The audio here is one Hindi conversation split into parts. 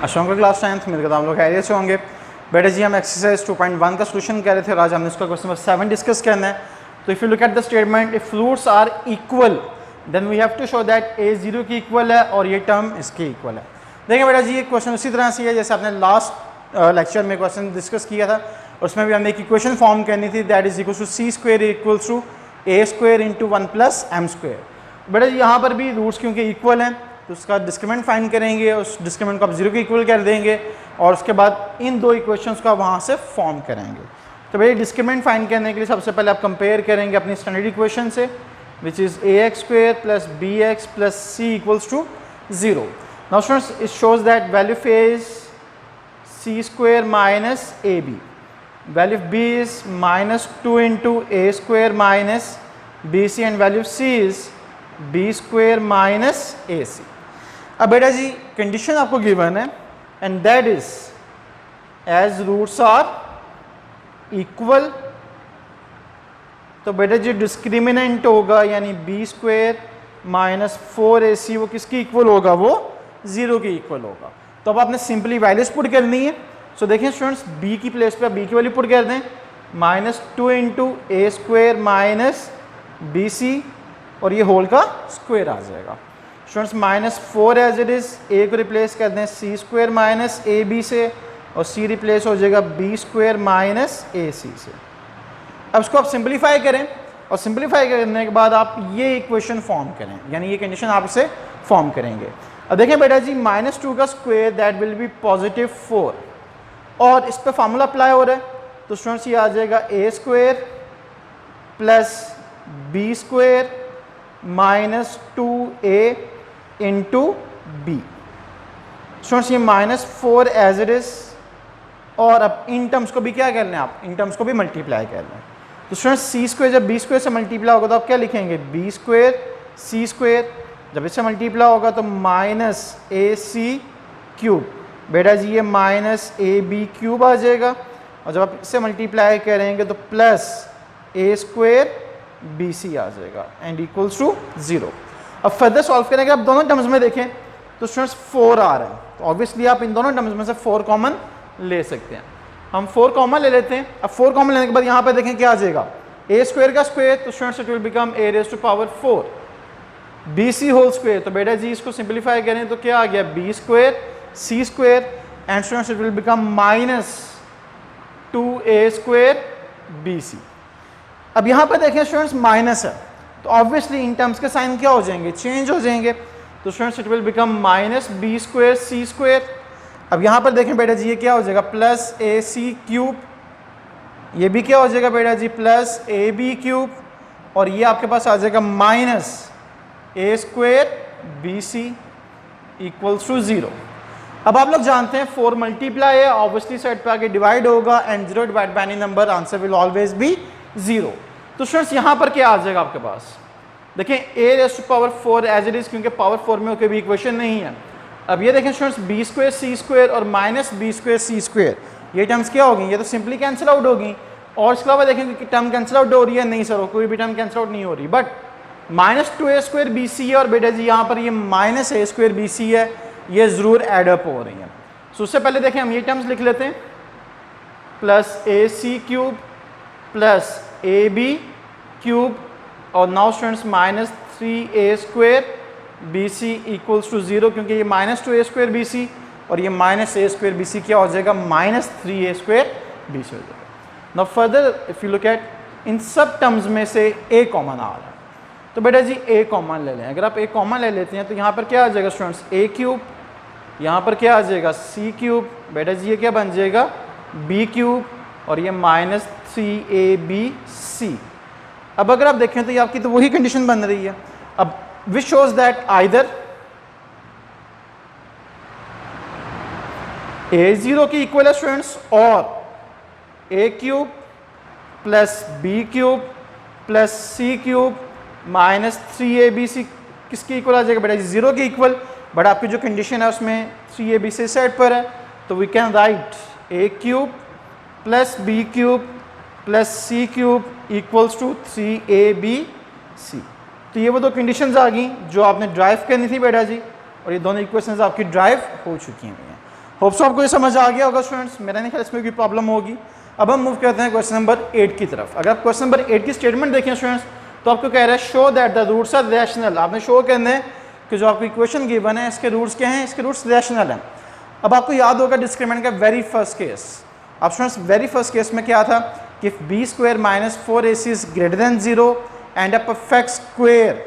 अशोक क्लास 10th मेरे आप लोग खैरियत से होंगे। बेटा जी हम एक्सरसाइज 2.1 का सोल्यूशन कह रहे थे और आज हमने इसका क्वेश्चन नंबर 7 डिस्कस करना है। तो if you look at the statement, if fluids are equal then we have to show that A 0 की इक्वल है और ये टर्म इसके इक्वल है। देखिए बेटा जी ये क्वेश्चन उसी तरह से है जैसे आपने लास्ट लेक्चर में क्वेश्चन डिस्कस किया था, उसमें भी हमने एक इक्वेशन फॉर्म करनी थी that is equal to c square equals to a square into 1 plus m square. बेटा जी यहाँ पर भी रूट्स क्योंकि इक्वल हैं तो उसका डिस्क्रिमिनेंट फाइंड करेंगे, उस डिस्क्रिमिनेंट को आप 0 के इक्वल कर देंगे और उसके बाद इन दो इक्वेशंस को आप वहाँ से फॉर्म करेंगे। तो भाई डिस्क्रिमिनेंट फाइंड करने के लिए सबसे पहले आप कंपेयर करेंगे अपनी स्टैंडर्ड इक्वेशन से which is A x square plus B x plus C equals to 0। Now students it shows that value of A is C square minus A B, value of B is minus 2 into A square minus B C and value of C is B square minus A C. अब बेटा जी कंडीशन आपको गिवन है and that is as roots are equal, तो बेटा जी डिस्क्रिमिनेंट होगा यानी बी स्क्वेयर माइनस 4ac वो किसकी इक्वल होगा, वो 0 की इक्वल होगा। तो अब आपने सिंपली वैल्यूज पुट करनी है। सो देखें स्टूडेंट्स b की प्लेस पे b की वैल्यू पुट कर दें, minus 2 into A square minus B सी और ये होल का स्क्वायर आ जाएगा। Students minus 4 as it is, A को रिप्लेस कर दें C square minus A B से और सी रिप्लेस हो जाएगा B square minus A C से। अब इसको आप सिंप्लीफाई करें और सिंप्लीफाई करने के बाद आप ये इक्वेशन फॉर्म करें यानी ये कंडीशन आप इसे फॉर्म करेंगे। अब देखें बेटा जी माइनस 2 का square that will be positive 4 और इस पर फॉर्मूला अप्लाई हो रहा है तो स्टूडेंट्स ये आ जाएगा ए square plus B square minus 2a into B. Students ये माइनस 4 एज इट इज और अब इन टर्म्स को भी क्या कर लें आप, इन टर्म्स को भी मल्टीप्लाई कर लें। तो स्टूडेंट्स सी स्क्वायर जब बी स्क्वायर से मल्टीप्लाई होगा तो आप क्या लिखेंगे, बी स्क्वायर सी स्क्वायर, जब इससे मल्टीप्लाई होगा तो माइनस ए सी क्यूब। बेटा जी ये माइनस ए बी क्यूब आ जाएगा और जब आप इससे मल्टीप्लाई करेंगे तो प्लस ए स्क्वायर बी सी आ जाएगा एंड इक्वल्स टू 0। अब फर्दर सॉल्व करेंगे, आप दोनों टर्म्स में देखें तो स्टूडेंट्स 4 आ रहा है तो ऑब्वियसली आप इन दोनों टर्म्स में से 4 कॉमन ले सकते हैं। हम 4 कॉमन ले लेते हैं। अब 4 कॉमन लेने के बाद यहाँ पे देखें क्या आ जाएगा, ए स्क्वायर का स्क्वायर तो students it will become a raise to power 4 b c whole square. तो बेटा जी इसको सिंप्लीफाई करें तो क्या आ गया, b square c square and students it will become minus 2a square B c. अब यहाँ पर देखें स्टूडेंट्स माइनस है तो ऑब्वियसली इन टर्म्स के साइन क्या हो जाएंगे, चेंज हो जाएंगे। तो students it will become minus b square c square. अब यहाँ पर देखें बेटा जी ये क्या हो जाएगा, प्लस ए सी क्यूब, ये भी क्या हो जाएगा बेटा जी प्लस ए बी क्यूब और ये आपके पास आ जाएगा minus a square B C equals to 0। अब आप लोग जानते हैं 4 मल्टीप्लाई है, ऑब्वियसली साइड पे आके डिवाइड होगा and 0 divide by any number answer will always be 0। तो स्टूडेंट्स यहाँ पर क्या आ जाएगा आपके पास, देखें a raise to power 4 as it is क्योंकि पावर 4 में कोई भी इक्वेशन नहीं है। अब ये देखें students B square c square और minus b square c square, ये टर्म्स क्या होगी, ये तो सिंपली कैंसिल आउट होगी। और इसके अलावा देखें कि टर्म कैंसिल आउट हो रही है, नहीं सर कोई भी टर्म कैंसिल आउट नहीं हो रही, but minus 2a square B c है और बेटा जी यहाँ पर ये minus a square B c है, ये ज़रूर एडअप हो रही है। सो उससे पहले देखें हम ये टर्म्स लिख लेते हैं, plus A C cube plus A B cube और now students minus 3a square B C equals to 0 क्योंकि ये minus 2a square B C और ये minus a square B c क्या हो जाएगा, minus 3a square B C हो जाएगा। Now further if you look at इन सब टर्म्स में से a कॉमन आ रहा है तो बेटा जी a कॉमन ले लें। अगर आप a कॉमन ले लेते हैं तो यहाँ पर क्या आ जाएगा स्टूडेंट्स a क्यूब, यहाँ पर क्या आ जाएगा c क्यूब, बेटा जी ये क्या बन जाएगा b क्यूब और ये माइनस 3ab/c। अब अगर आप देखें तो ये आपकी तो वही कंडीशन बन रही है। अब which shows that either a 0 की इक्वल है स्टूडेंट्स और a cube plus b cube plus c cube minus 3ab/c किसकी इक्वल आ जाएगा, बेटा 0 की इक्वल। बट आपकी जो कंडीशन है उसमें 3ab/c सेट पर है तो we can write a cube plus b cube plus c cube equals to 3ab/c। तो ये वो दो कंडीशंस आ गई जो आपने ड्राइव करनी थी बेटा जी और ये दोनों इक्वेशंस आपकी ड्राइव हो चुकी हैं। होप सो आपको ये समझ आ गया होगा स्टूडेंट्स, मेरा नहीं ख्याल इसमें कोई प्रॉब्लम होगी। अब हम मूव करते हैं क्वेश्चन नंबर 8 की तरफ। अगर आप क्वेश्चन नंबर 8 की स्टेटमेंट देखें स्टूडेंट्स, तो आपको कह रहा है show that the roots are rational. आपने शो करना है कि जो आपको इक्वेशन गिवन है इसके रूट्स क्या हैं, इसके रूट्स रैशनल हैं। अब आपको याद होगा डिस्क्रिमिनेंट का वेरी फर्स्ट केस। अब स्टूडेंट्स वेरी फर्स्ट केस में क्या था कि if b square minus 4ac is greater than 0 and a perfect square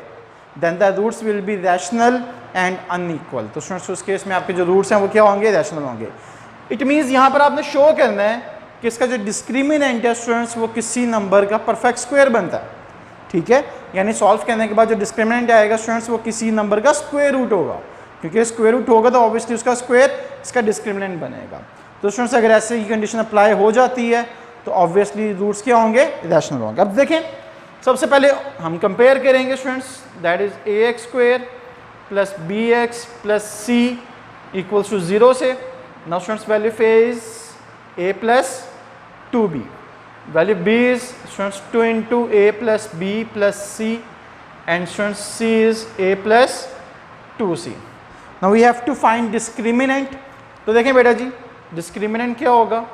then the roots will be rational and unequal. तो स्टूडेंट्स उस केस में आपके जो रूट्स हैं वो क्या होंगे, रैशनल होंगे। इट मीन्स यहाँ पर आपने शो करना है कि इसका जो डिस्क्रिमिनेंट है स्टूडेंट्स वो किसी नंबर का परफेक्ट स्क्वायर बनता है, ठीक है। यानी सॉल्व करने के बाद जो डिस्क्रिमिनेंट आएगा स्टूडेंट्स वो किसी नंबर का स्क्वायर रूट होगा, क्योंकि स्क्वायर रूट होगा तो ऑब्वियसली उसका स्क्वायर इसका डिस्क्रिमिनेंट बनेगा। तो स्टूडेंट्स अगर ऐसे की कंडीशन अप्लाई हो जाती है तो ऑब्वियसली रूट्स क्या होंगे, रैशनल होंगे। अब देखें सबसे पहले हम कंपेयर करेंगे students, that is ax square plus bx plus c equals to 0 से। Now students value of a is a plus 2b, value b is students 2 into a plus b plus c and students c is a plus 2c. Now we have to find discriminant. तो देखें बेटा जी discriminant क्या होगा,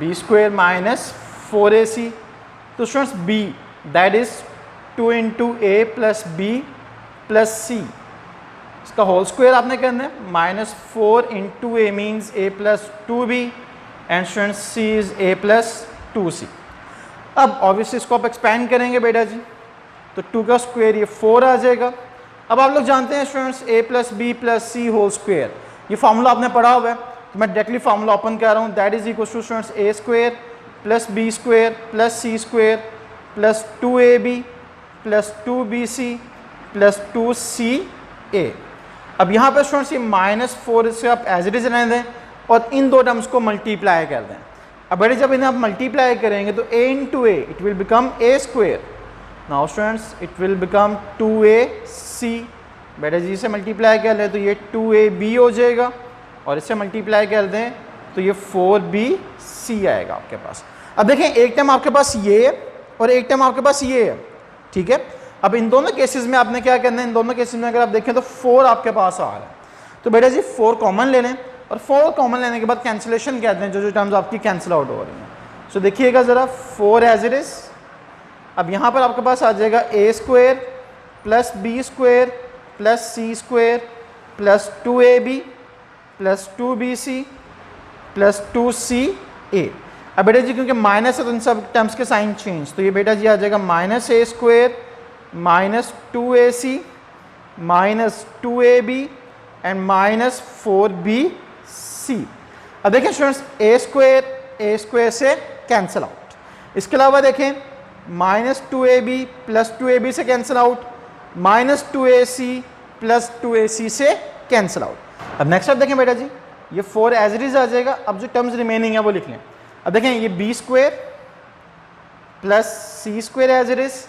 b square minus 4ac। तो students b that is 2 into a plus b plus c, इसका होल स्क्वायर आपने करना है। Minus 4 into a means a plus 2b and students c is a plus 2c। अब ऑब्वियसली इसको आप एक्सपैंड करेंगे बेटा जी, तो 2 का स्क्वायर ये 4 आ जाएगा। अब आप लोग जानते हैं students a plus b plus c whole square, ये फार्मूला आपने पढ़ा हुआ है, तो मैं डायरेक्टली फार्मूला ओपन कर रहा हूँ। That is equal to students a square plus b square plus c square plus 2ab plus 2bc plus 2ca। अब यहाँ पर स्टूडेंट्स ये -4 से आप एज इट इज रहने दें और इन दो टर्म्स को मल्टीप्लाई कर दें। अब बेटे जब इन्हें आप मल्टीप्लाई करेंगे तो a into A it will become a square. Now students it will become 2ac। बेटे जी से मल्टीप्लाई कर लें तो ये 2ab हो जाएगा और इससे मल्टीप्लाई कर दें तो ये 4bc आएगा आपके पास। अब देखें एक टर्म आपके पास ये है और एक टर्म आपके पास ये है, ठीक है। अब इन दोनों केसेस में आपने क्या करना है, इन दोनों केसेस में अगर आप देखें तो 4 आपके पास आ रहा है, तो बेटा जी 4 कॉमन ले लें और 4 कॉमन लेने के बाद कैंसिलेशन कहते हैं, जो जो टर्म्स आपकी कैंसिल आउट हो रही हैं। सो देखिएगा ज़रा 4 एज इट इज़। अब यहाँ पर आपके पास आ जाएगा a square plus b square plus c square plus 2ab plus 2bc plus 2ca। अब बेटा जी क्योंकि माइनस है तो इन सब टर्म्स के साइन चेंज, तो ये बेटा जी आ जाएगा minus a square minus 2ac minus 2ab and minus 4bc। अब देखें स्टूडेंट्स a स्क्वायर से कैंसिल आउट। इसके अलावा देखें माइनस 2ab प्लस 2ab से cancel out, minus 2ac plus 2ac से कैंसिल आउट। अब नेक्स्ट आप देखें बेटा जी ये 4 एज इट इज आ जाएगा। अब जो टर्म्स रिमेनिंग है वो लिख लें। अब देखें ये b square plus c square as it is.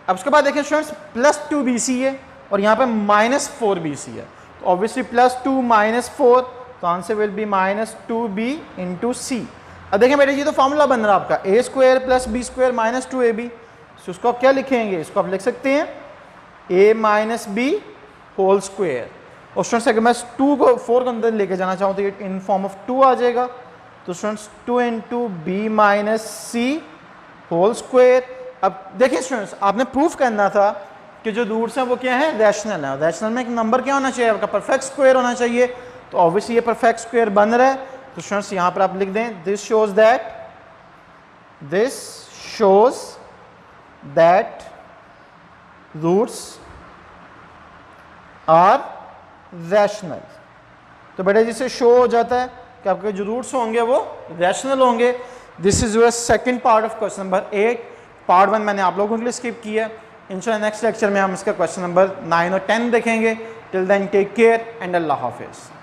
अब उसके बाद देखें स्टूडेंट्स प्लस 2bc है और यहाँ पे माइनस 4bc है, तो ऑब्वियसली प्लस 2 माइनस 4, तो answer will be minus 2b into C. अब देखें बेटा जी तो फॉर्मूला बन रहा है आपका a square plus b square minus 2ab। तो उसको आप क्या लिखेंगे, इसको आप लिख सकते हैं a minus b whole square. और स्टूडेंट्स अगर मैं 2 को 4 के अंदर लेके जाना चाहूँ तो ये इन फॉर्म ऑफ 2 आ जाएगा। तो स्टूडेंट्स 2 इंटू बी माइनस सी होल स्क्वायर। अब देखिए स्टूडेंट्स आपने प्रूफ करना था कि जो रूट्स हैं वो क्या है, रैशनल है। रैशनल में एक नंबर क्या होना चाहिए, आपका परफेक्ट स्क्वायर होना चाहिए। तो ऑब्वियसली ये परफेक्ट स्क्वायर बन रहा है, तो स्टूडेंट्स यहाँ पर आप लिख दें this shows that roots are rational. तो बेटा जिससे शो हो जाता है कि आपके जो रूट्स होंगे वो रैशनल होंगे। This is your second part of question number 8। Part 1 मैंने आप लोगों के लिए स्किप किया। इंशाल्लाह नेक्स्ट लेक्चर में हम इसका क्वेश्चन नंबर 9 और 10 देखेंगे। Till then take care and अल्लाह हाफिज़।